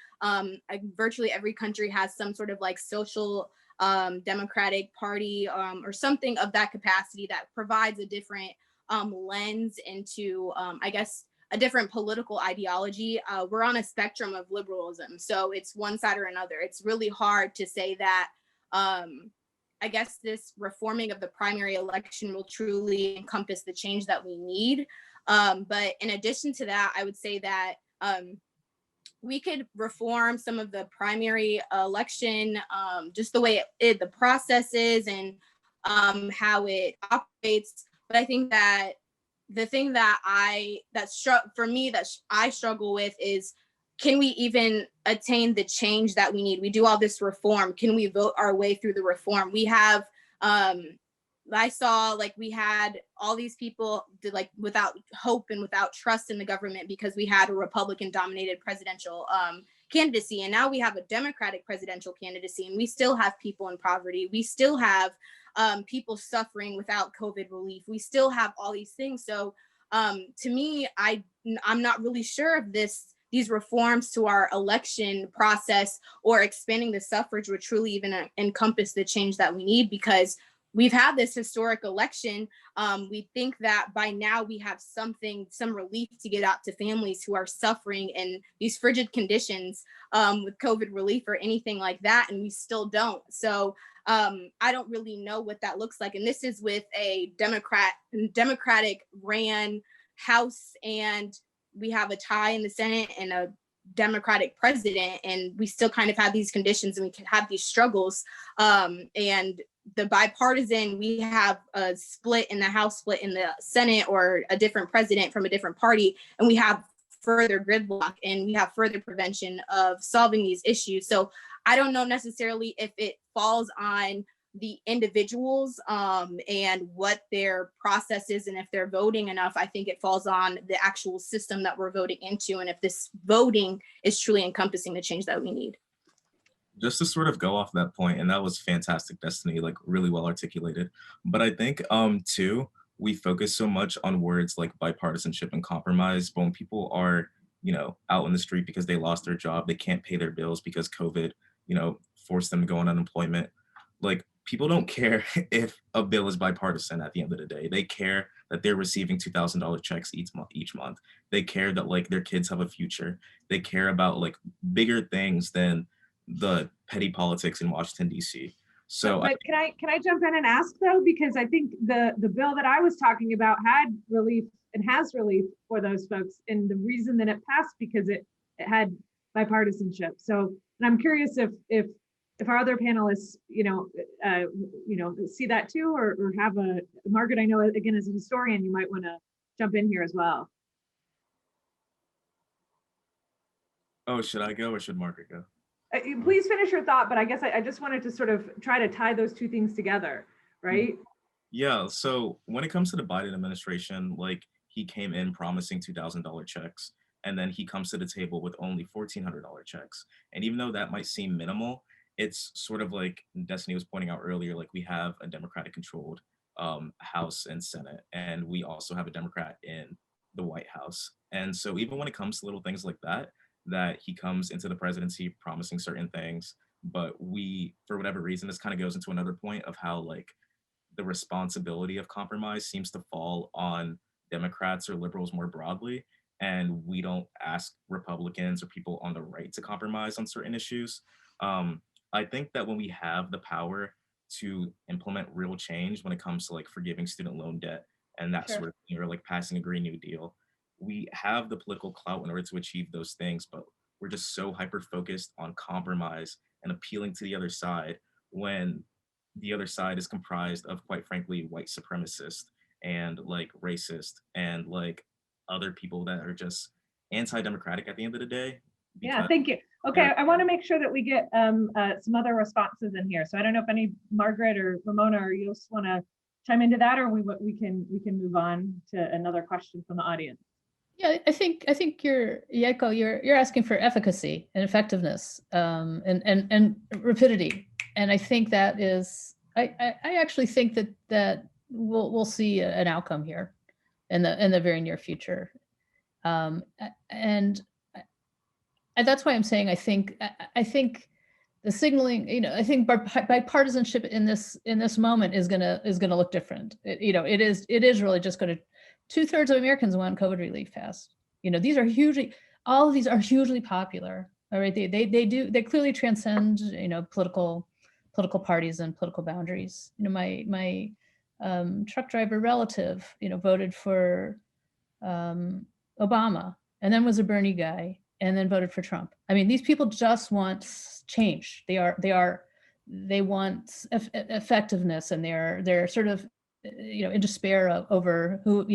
Virtually every country has some sort of like social democratic party or something of that capacity that provides a different lens into, I guess, a different political ideology. We're on a spectrum of liberalism, so it's one side or another. It's really hard to say that I guess this reforming of the primary election will truly encompass the change that we need. But in addition to that, I would say that we could reform some of the primary election, just the way the process is and how it operates. But I think that the thing that I struggle with is, can we even attain the change that we need? We do all this reform. Can we vote our way through the reform? We have, I saw like we had all these people like without hope and without trust in the government because we had a Republican dominated presidential candidacy. And now we have a Democratic presidential candidacy, and we still have people in poverty. We still have people suffering without COVID relief. We still have all these things. So to me, I'm not really sure if these reforms to our election process or expanding the suffrage would truly even encompass the change that we need, because we've had this historic election. We think that by now we have some relief to get out to families who are suffering in these frigid conditions with COVID relief or anything like that, and we still don't. So I don't really know what that looks like. And this is with a Democratic ran House, and we have a tie in the Senate and a Democratic president, and we still kind of have these conditions and we can have these struggles. And the bipartisan, we have a split in the House, split in the Senate, or a different president from a different party, and we have further gridlock and we have further prevention of solving these issues. So I don't know necessarily if it falls on the individuals and what their process is, and if they're voting enough. I think it falls on the actual system that we're voting into, and if this voting is truly encompassing the change that we need. Just to sort of go off that point, and that was fantastic, Destiny, like really well articulated. But I think too, we focus so much on words like bipartisanship and compromise, but when people are, you know, out in the street because they lost their job, they can't pay their bills because COVID, you know, forced them to go on unemployment. Like, people don't care if a bill is bipartisan at the end of the day. They care that they're receiving $2,000 checks each month. They care that like their kids have a future. They care about like bigger things than the petty politics in Washington, D.C. So but can I jump in and ask though, because I think the bill that I was talking about had relief and has relief for those folks, and the reason that it passed because it had bipartisanship. So, and I'm curious if our other panelists, see that too, or have a Margaret. I know again as a historian, you might want to jump in here as well. Oh, should I go or should Margaret go? Please finish your thought, but I guess I just wanted to sort of try to tie those two things together, right? Yeah, so when it comes to the Biden administration, like he came in promising $2,000 checks, and then he comes to the table with only $1,400 checks. And even though that might seem minimal, it's sort of like Destiny was pointing out earlier, like we have a Democratic controlled House and Senate, and we also have a Democrat in the White House. And so even when it comes to little things like that he comes into the presidency promising certain things, but we, for whatever reason, this kind of goes into another point of how like the responsibility of compromise seems to fall on Democrats or liberals more broadly. And we don't ask Republicans or people on the right to compromise on certain issues. I think that when we have the power to implement real change when it comes to like forgiving student loan debt and that sort of thing, or like passing a Green New Deal, we have the political clout in order to achieve those things, but we're just so hyper-focused on compromise and appealing to the other side when the other side is comprised of, quite frankly, white supremacists and like racist and like other people that are just anti-democratic at the end of the day. Yeah, thank you. Okay, I want to make sure that we get some other responses in here. So I don't know if any Margaret or Ramona or Yos want to chime into that, or we can move on to another question from the audience. Yeah, I think you're asking for efficacy and effectiveness and rapidity, and I think that is I actually think that we'll see an outcome here in the very near future, and that's why I'm saying I think the signaling, I think bipartisanship in this moment is gonna look different. It is really just going to. 2/3 of Americans want COVID relief passed. All of these are hugely popular. All right, they clearly transcend political parties and political boundaries. My truck driver relative voted for Obama and then was a Bernie guy and then voted for Trump. I mean, these people just want change. They want effectiveness, and they're sort of in despair over who,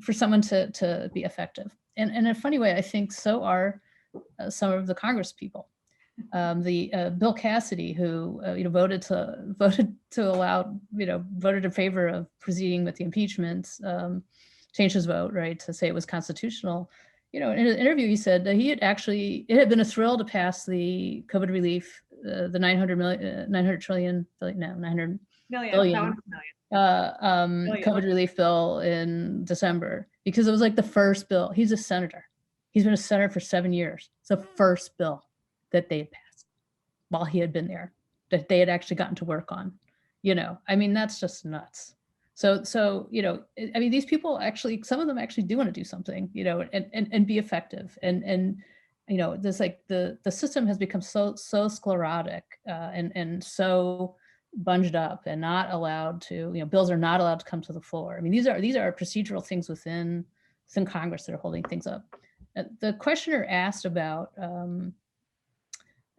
for someone to be effective. And in a funny way, I think so are some of the Congress people. Bill Cassidy, who voted in favor of proceeding with the impeachment, changed his vote, right, to say it was constitutional. In an interview, he said that it had been a thrill to pass the COVID relief, the 900 billion COVID relief bill in December, because it was like the first bill. He's a senator. He's been a senator for 7 years. It's the first bill that they had passed while he had been there, that they had actually gotten to work on. You know, I mean, that's just nuts. So, you know, I mean, these people actually, some of them actually do want to do something, you know, and be effective. And, you know, there's like the system has become so sclerotic and so bunged up and not allowed to, you know, bills are not allowed to come to the floor. I mean, these are procedural things within Congress that are holding things up. The questioner asked about,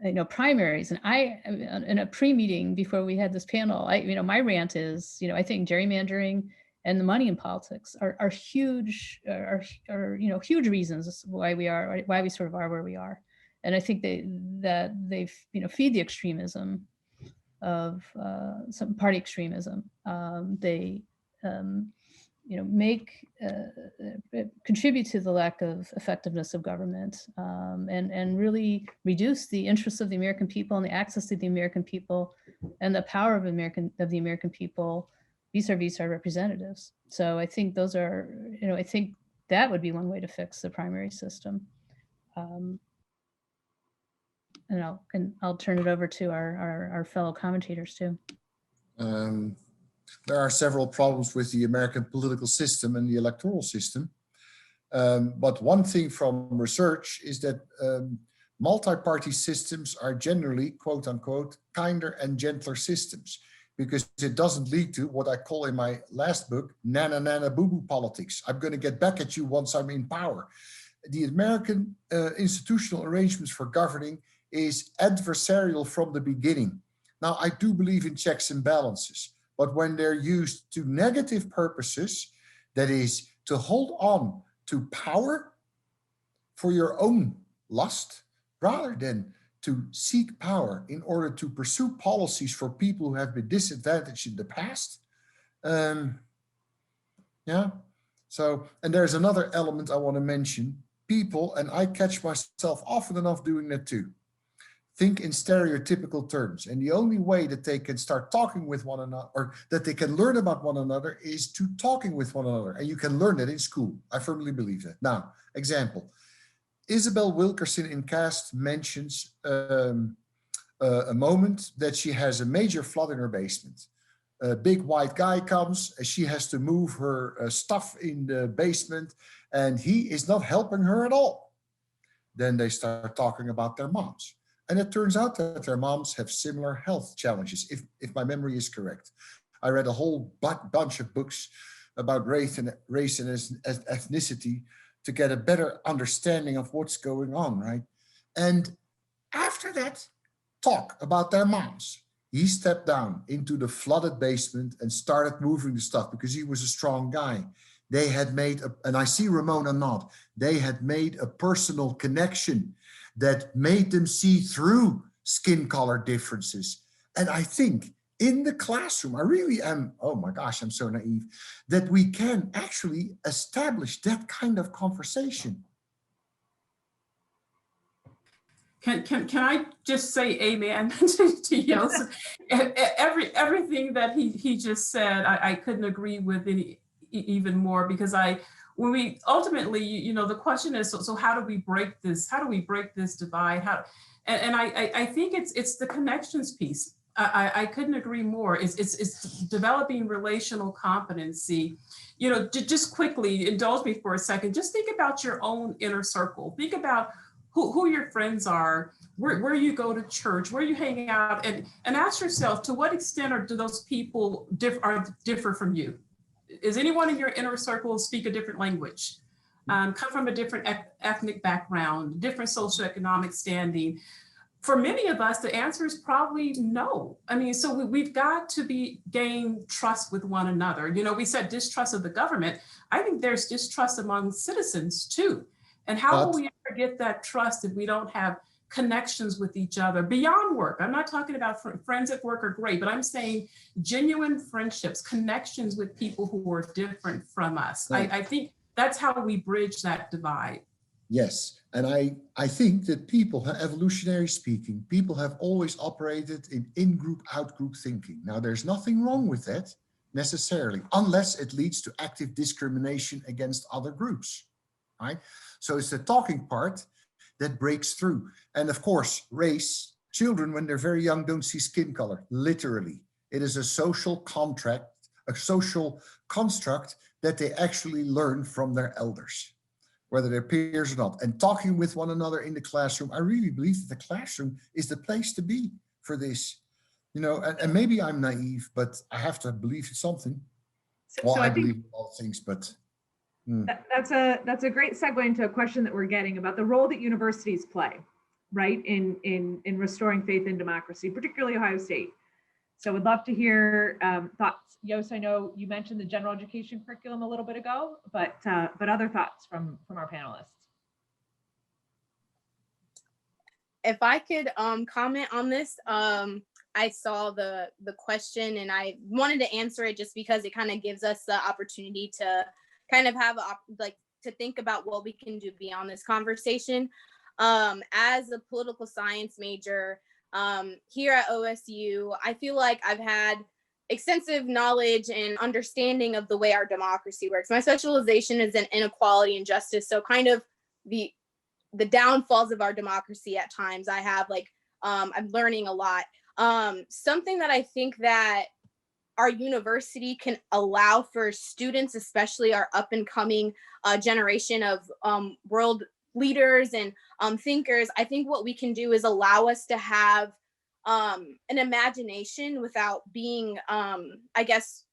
you know, primaries, and I, in a pre-meeting before we had this panel, you know, my rant is, you know, I think gerrymandering and the money in politics are huge, you know, huge reasons why we sort of are where we are. And I think that they've, you know, feed the extremism of some party extremism. They, you know, contribute to the lack of effectiveness of government, and really reduce the interests of the American people and the access to the American people and the power of the American people vis-a-vis our representatives. So I think those are, you know, I think that would be one way to fix the primary system. And I'll turn it over to our fellow commentators too. There are several problems with the American political system and the electoral system. But one thing from research is that multi-party systems are generally, quote unquote, kinder and gentler systems, because it doesn't lead to what I call in my last book, nana nana boo boo politics. I'm going to get back at you once I'm in power. The American institutional arrangements for governing is adversarial from the beginning. Now, I do believe in checks and balances, but when they're used to negative purposes, that is to hold on to power for your own lust, rather than to seek power in order to pursue policies for people who have been disadvantaged in the past. Yeah. So, and there's another element I want to mention. People, and I catch myself often enough doing that too, think in stereotypical terms. And the only way that they can start talking with one another, or that they can learn about one another, is to talking with one another. And you can learn that in school. I firmly believe that. Now, example, Isabel Wilkerson in Cast mentions a moment that she has a major flood in her basement. A big white guy comes, she has to move her stuff in the basement, and he is not helping her at all. Then they start talking about their moms. And it turns out that their moms have similar health challenges, if my memory is correct. I read a whole bunch of books about race and ethnicity to get a better understanding of what's going on, right? And after that talk about their moms, he stepped down into the flooded basement and started moving the stuff because he was a strong guy. They had made, and I see Ramona nod, they had made a personal connection that made them see through skin color differences. And I think in the classroom, I really am, oh my gosh, I'm so naive, that we can actually establish that kind of conversation. Can I just say amen to you? So, everything that he just said, I couldn't agree with even more, because when we ultimately, you know, the question is, so how do we break this? How do we break this divide? And I think it's the connections piece. I couldn't agree more. It's developing relational competency. You know, just quickly, indulge me for a second. Just think about your own inner circle. Think about who your friends are, where you go to church, where you hang out, and ask yourself, to what extent do those people differ from you? Is anyone in your inner circle speak a different language, come from a different ethnic background, different socioeconomic standing? For many of us, the answer is probably no. I mean, so we've got to gain trust with one another. You know, we said distrust of the government. I think there's distrust among citizens too. And how will we ever get that trust if we don't have connections with each other beyond work? I'm not talking about friends at work are great, but I'm saying genuine friendships, connections with people who are different from us. Right. I think that's how we bridge that divide. Yes, and I think that people, evolutionary speaking, people have always operated in in-group, out-group thinking. Now, there's nothing wrong with that necessarily, unless it leads to active discrimination against other groups, right? So it's the talking part that breaks through. And of course, race, children, when they're very young, don't see skin color, literally. It is a social contract, a social construct that they actually learn from their elders, whether they're peers or not. And talking with one another in the classroom, I really believe that the classroom is the place to be for this. You know, and maybe I'm naive, but I have to believe in something. Well, So I I think believe in all things, but that's a great segue into a question that we're getting about the role that universities play, right, in restoring faith in democracy, particularly Ohio State. So we'd love to hear thoughts. Yos, I know you mentioned the general education curriculum a little bit ago, but other thoughts from our panelists. If I could comment on this, I saw the question and I wanted to answer it just because it kind of gives us the opportunity to kind of have to think about what we can do beyond this conversation. As a political science major here at OSU, I feel like I've had extensive knowledge and understanding of the way our democracy works. My specialization is in inequality and justice, so kind of the downfalls of our democracy at times. I have I'm learning a lot. Something that I think that our university can allow for students, especially our up and coming generation of world leaders and thinkers, I think what we can do is allow us to have an imagination without being, I guess,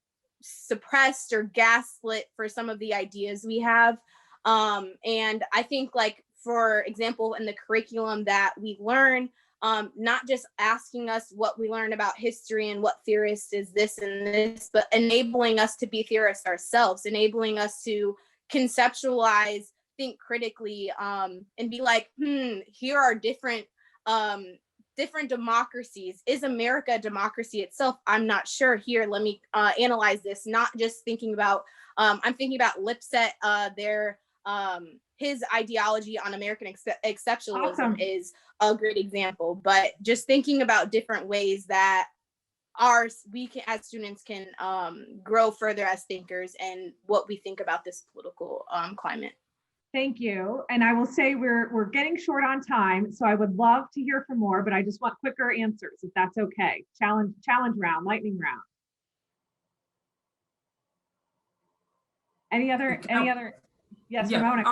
suppressed or gaslit for some of the ideas we have. And I think, like, for example, in the curriculum that we learn, not just asking us what we learn about history and what theorist is this and this, but enabling us to be theorists ourselves, enabling us to conceptualize, think critically, and be like, here are different democracies. Is America a democracy itself? I'm not sure. Here, let me analyze this. Not just thinking about, I'm thinking about Lipset, his ideology on American exceptionalism Awesome. is a great example, but just thinking about different ways that we can, as students, can grow further as thinkers and what we think about this political climate. Thank you. And I will say we're getting short on time, so I would love to hear from more, but I just want quicker answers, if that's okay. Challenge round, lightning round. Any other? Yes, yeah, Ramona,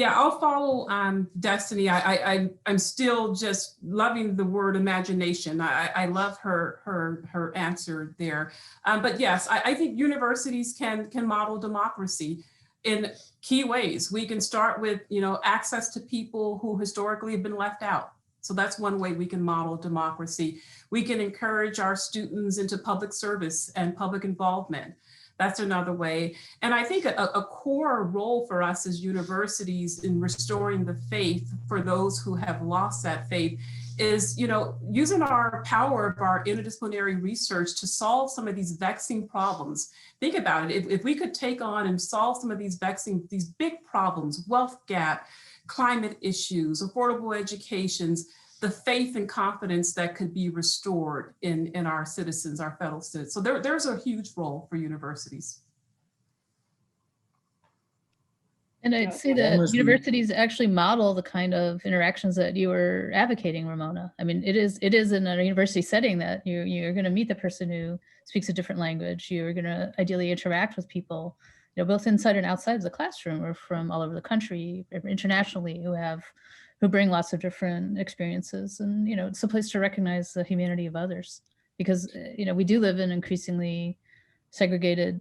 I'll follow Destiny. I'm still just loving the word imagination. I love her answer there. But yes, I think universities can model democracy in key ways. We can start with, access to people who historically have been left out. So that's one way we can model democracy. We can encourage our students into public service and public involvement. That's another way. And I think a core role for us as universities in restoring the faith for those who have lost that faith is, using our power of our interdisciplinary research to solve some of these vexing problems. Think about it. If we could take on and solve some of these big problems, wealth gap, climate issues, affordable educations, the faith and confidence that could be restored in our citizens, our fellow citizens. So there's a huge role for universities. And I'd say that universities actually model the kind of interactions that you were advocating, Ramona. I mean, it is in a university setting that you're going to meet the person who speaks a different language. You're going to ideally interact with people, both inside and outside of the classroom, or from all over the country, internationally, who bring lots of different experiences. And, it's a place to recognize the humanity of others, because, we do live in increasingly segregated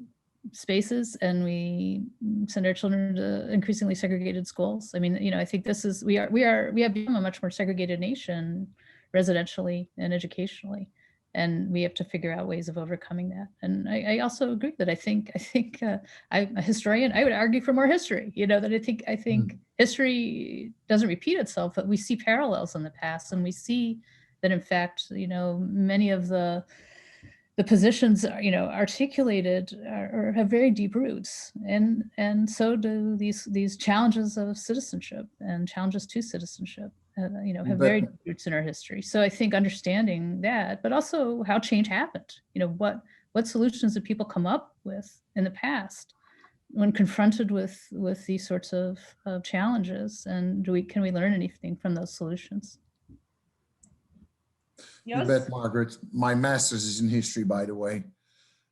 spaces, and we send our children to increasingly segregated schools. I mean, I think we have become a much more segregated nation residentially and educationally, and we have to figure out ways of overcoming that. And I also agree that I think I'm a historian. I would argue for more history, that I think history doesn't repeat itself, but we see parallels in the past, and we see that, in fact, many of the positions, articulated or have very deep roots, and so do these challenges of citizenship and challenges to citizenship, have very deep roots in our history. So I think understanding that, but also how change happened, what solutions did people come up with in the past when confronted with these sorts of challenges, and can we learn anything from those solutions? You bet, Margaret. My master's is in history, by the way.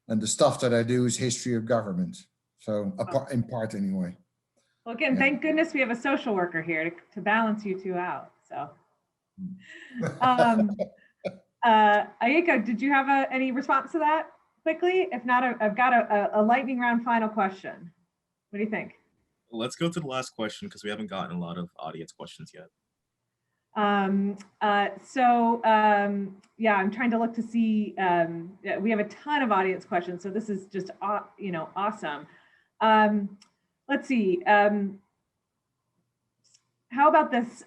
And the stuff that I do is history of government. So in part anyway. Well, again, Yeah. Thank goodness we have a social worker here to balance you two out. So, Eyako, did you have any response to that quickly? If not, I've got a lightning round final question. What do you think? Let's go to the last question because we haven't gotten a lot of audience questions yet. Yeah, I'm trying to look to see, we have a ton of audience questions, so this is just, awesome. Let's see, how about this,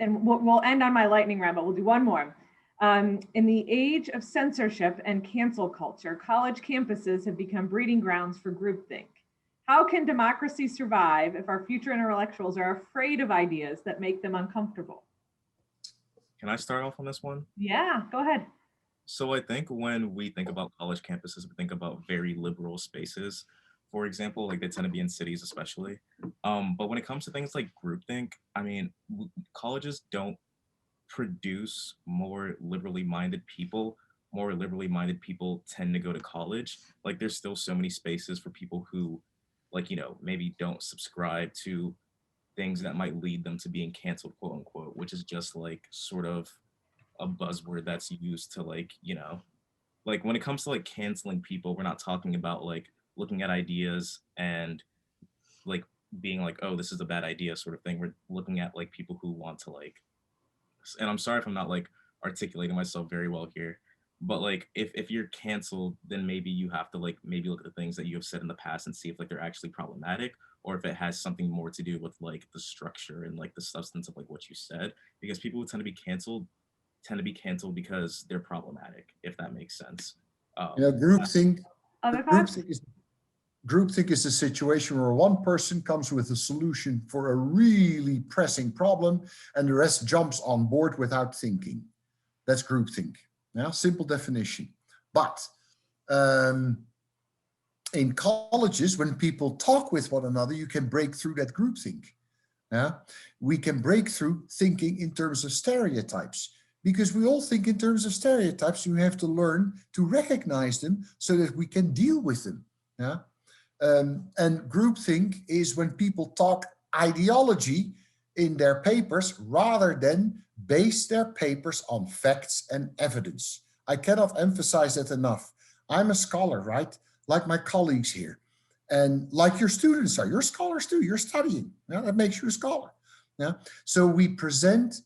and we'll end on my lightning round, but we'll do one more. In the age of censorship and cancel culture, college campuses have become breeding grounds for groupthink. How can democracy survive if our future intellectuals are afraid of ideas that make them uncomfortable? Can I start off on this one? Yeah, go ahead. So I think when we think about college campuses, we think about very liberal spaces. For example, like they tend to be in cities especially. But when it comes to things like groupthink, I mean, colleges don't produce more liberally minded people. More liberally minded people tend to go to college. Like there's still so many spaces for people who, like, you know, maybe don't subscribe to things that might lead them to being canceled, quote unquote, which is just like sort of a buzzword that's used to, like, you know, like when it comes to like canceling people, we're not talking about like looking at ideas and like being like, oh, this is a bad idea sort of thing. We're looking at like people who want to like, and I'm sorry if I'm not like articulating myself very well here, but like if you're canceled, then maybe you have to like maybe look at the things that you have said in the past and see if like they're actually problematic, or if it has something more to do with like the structure and like the substance of like what you said, because people who tend to be canceled because they're problematic, if that makes sense. You know, groupthink Groupthink is a situation where one person comes with a solution for a really pressing problem and the rest jumps on board without thinking. That's groupthink. Yeah, simple definition. But in colleges, when people talk with one another, you can break through that groupthink. Yeah, we can break through thinking in terms of stereotypes, because we all think in terms of stereotypes. You have to learn to recognize them so that we can deal with them. Yeah, and groupthink is when people talk ideology in their papers rather than base their papers on facts and evidence. I cannot emphasize that enough. I'm a scholar, right? Like my colleagues here. And like your students are, you're scholars too, you're studying. Yeah, that makes you a scholar. Yeah. So we present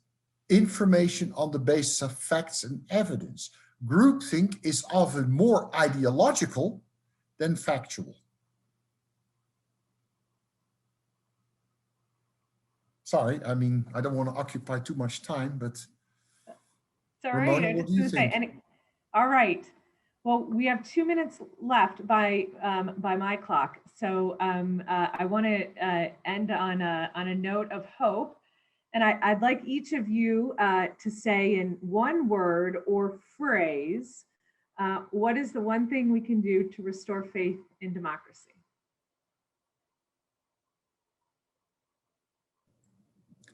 information on the basis of facts and evidence. Groupthink is often more ideological than factual. Sorry, I mean, I don't want to occupy too much time, but Sorry, Ramona, what do you think? All right. Well, we have 2 minutes left by my clock, so I want to end on a note of hope, and I'd like each of you to say in one word or phrase, what is the one thing we can do to restore faith in democracy?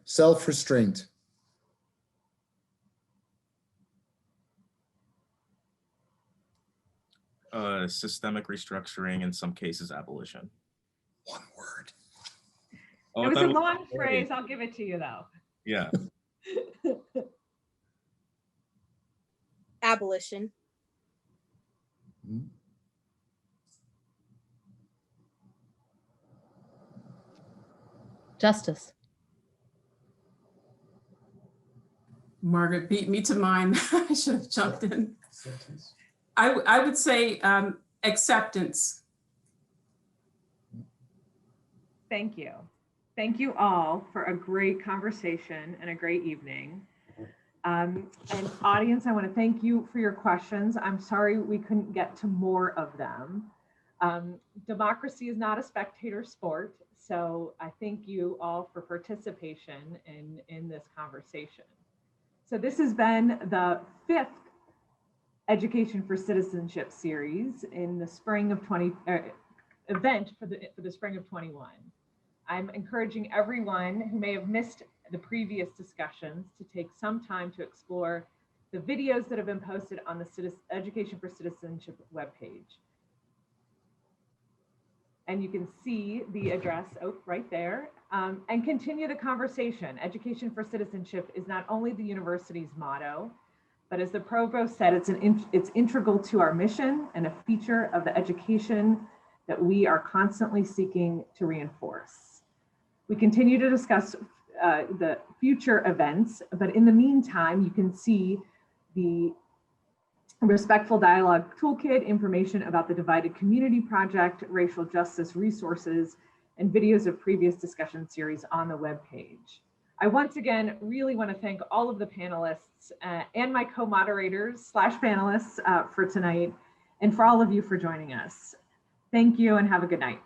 Self-restraint. Systemic restructuring, in some cases abolition. One word. Oh, It was a long phrase. I'll give it to you though. Yeah. Abolition. Justice. Margaret beat me to mine. I should have jumped in. I would say acceptance. Thank you. Thank you all for a great conversation and a great evening. And audience, I want to thank you for your questions. I'm sorry we couldn't get to more of them. Democracy is not a spectator sport, so I thank you all for participation in this conversation. So this has been the 5th Education for Citizenship series in the spring of event for the spring of 21. I'm encouraging everyone who may have missed the previous discussions to take some time to explore the videos that have been posted on the Education for Citizenship webpage. And you can see the address right there, and continue the conversation. Education for Citizenship is not only the university's motto, but as the Provost said, it's integral to our mission and a feature of the education that we are constantly seeking to reinforce. We continue to discuss the future events, but in the meantime, you can see the Respectful Dialogue Toolkit, information about the Divided Community Project, racial justice resources, and videos of previous discussion series on the webpage. I once again really want to thank all of the panelists and my co-moderators / panelists for tonight, and for all of you for joining us. Thank you and have a good night.